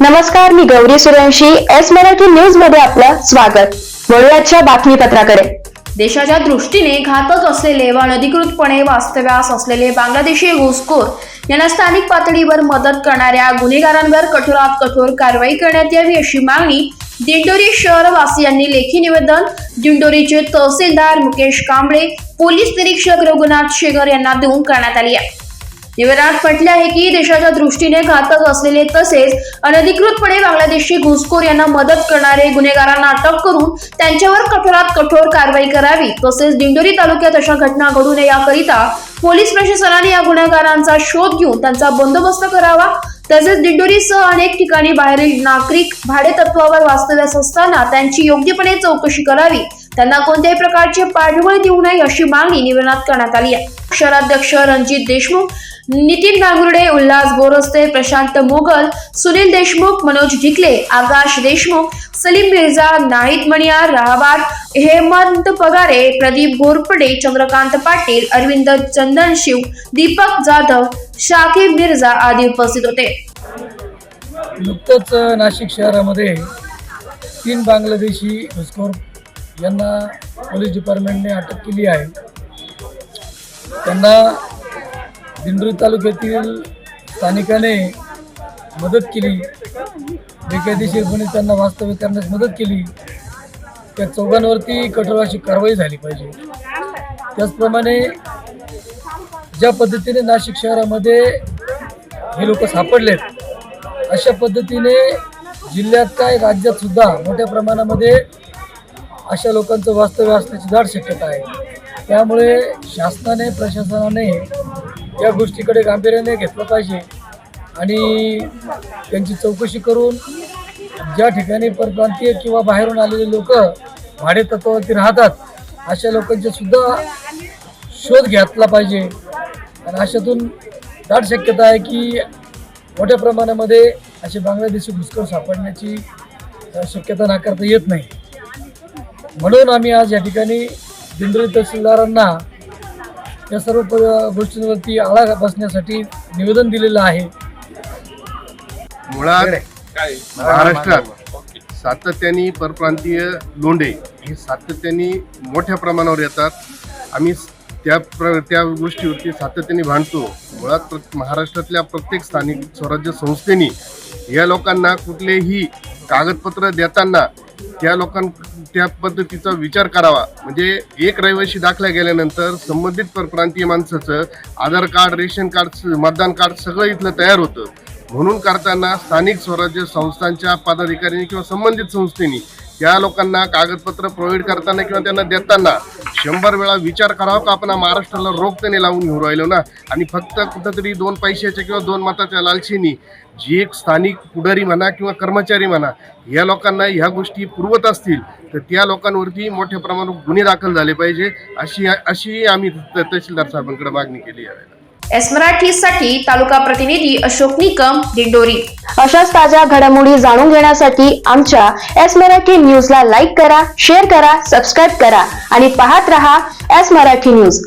नमस्कार, मी Gauri Suryavanshi. S Marathi news मध्ये आपलं स्वागत. वळूयाच्या बातमीपत्राकडे. देशाच्या दृष्टीने घातक असलेले व अनधिकृतपणे वास्तव्यास असलेले बांगलादेशी घुसखोर यांना स्थानिक पातळीवर मदत करणाऱ्या गुन्हेगारांवर कठोरात कठोर कारवाई करण्यात यावी अशी मागणी दिंडोरी शहरवासियांनी लेखी निवेदन दिंडोरीचे तहसीलदार मुकेश कांबळे, पोलीस निरीक्षक रघुनाथ शेगर यांना देऊन करण्यात आली आहे. निवेदनात म्हटले आहे की देशाच्या दृष्टीने घातक असलेले तसेच अनधिकृतपणे बांगलादेशी घुसखोर यांना मदत करणारे गुन्हेगारांना अटक करून त्यांच्यावर कठोरात कठोर कारवाई करावी. तसेच दिंडोरी तालुक्यात अशा घटना घडू नये याकरिता पोलीस प्रशासनाने या गुन्हेगारांचा शोध घेऊन त्यांचा बंदोबस्त करावा. तसेच दिंडोरीसह अनेक ठिकाणी बाहेरील नागरिक भाडे तत्वावर वास्तव्यास असताना त्यांची योग्यपणे चौकशी करावी. त्यांना कोणत्याही प्रकारचे पाठबळ देऊ नये अशी मागणी निवेदनात करण्यात आली आहे. शहराध्यक्ष रणजित देशमुख, नितीन नागुर्डे, उल्हास बोरस्ते, प्रशांत मोगल, सुनील देशमुख, मनोज ढिकले, आकाश देशमुख, सलीम मिर्झा, नाहिद मणियार, राहबाद, हेमंत पगारे, प्रदीप घोरपडे, चंद्रकांत पाटील, अरविंद चंदनशिव, दीपक जाधव, शाकिब मिर्झा आदी उपस्थित होते. नुकतंच नाशिक शहरामध्ये 3 बांगलादेशी घुसखोर यांना पोलीस डिपार्टमेंटने अटक केली आहे. त्यांना दिंडोरी तालुक्यातील स्थानिकाने मदत केली, बेकायदेशीरपणे त्यांना वास्तव्य करण्यास मदत केली. त्या चौघांवरती कठोर अशी कारवाई झाली पाहिजे. त्याचप्रमाणे ज्या पद्धतीने नाशिक शहरामध्ये हे लोक सापडलेत, अशा पद्धतीने जिल्ह्यात काय राज्यात सुद्धा मोठ्या प्रमाणामध्ये अशा लोकांचं वास्तव्य असण्याची दाट शक्यता आहे. त्यामुळे शासनाने, प्रशासनाने या गोष्टीकडे गांभीर्याने घेतलं पाहिजे आणि त्यांची चौकशी करून ज्या ठिकाणी परप्रांतीय किंवा बाहेरून आलेले लोक भाडे तत्वावरती राहतात, अशा लोकांचे सुद्धा शोध घेतला पाहिजे. आणि अशातून दाट शक्यता आहे की मोठ्या प्रमाणामध्ये असे बांगलादेशी घुसखोर सापडण्याची शक्यता नाकारता येत नाही. म्हणून आम्ही आज या ठिकाणी दिंडोरी तहसीलदारांना या सर्व गोष्टींवरती आळा बसण्यासाठी निवेदन दिलेलं आहे. मुळात महाराष्ट्रात सातत्याने परप्रांतीय लोंढे हे सातत्याने मोठ्या प्रमाणावर येतात. आम्ही त्या गोष्टीवरती सातत्याने भांडतो. मुळात महाराष्ट्रातल्या प्रत्येक स्थानिक स्वराज्य संस्थेने या लोकांना कुठलेही कागदपत्र देताना त्या पद्धतीचा विचार करावा. म्हणजे एक रहिवासी दाखला गेल्यानंतर संबंधित परप्रांतीय माणसाचं आधार कार्ड, रेशन कार्ड, मतदान कार्ड सगळं इथलं तयार होतं. म्हणून करताना स्थानिक स्वराज्य संस्थांच्या पदाधिकाऱ्यांनी किंवा संबंधित संस्थेनी त्या लोकांना कागदपत्र प्रोव्हाइड करताना किंवा त्यांना देताना 100 वेळा विचार करावा का आपण महाराष्ट्राला रोग त्याने लावून घेऊन राहिलो ना. आणि फक्त कुठंतरी 2 पैशाच्या किंवा 2 मताच्या लालसेनी जी एक स्थानिक पुढारी म्हणा किंवा कर्मचारी म्हणा या लोकांना ह्या गोष्टी पुरवत असतील तर त्या लोकांवरती मोठ्या प्रमाणात गुन्हे दाखल झाले पाहिजे अशी आम्ही तहसीलदार साहेबांकडे मागणी केली आहे. एस मराठीसाठी तालुका प्रतिनिधी अशोक निकम, दिंडोरी. अशाच ताज्या घडामोडी जाणून घेण्यासाठी आमच्या एस मराठी न्यूजला लाईक करा, शेअर करा, सबस्क्राईब करा आणि पाहत रहा एस मराठी न्यूज.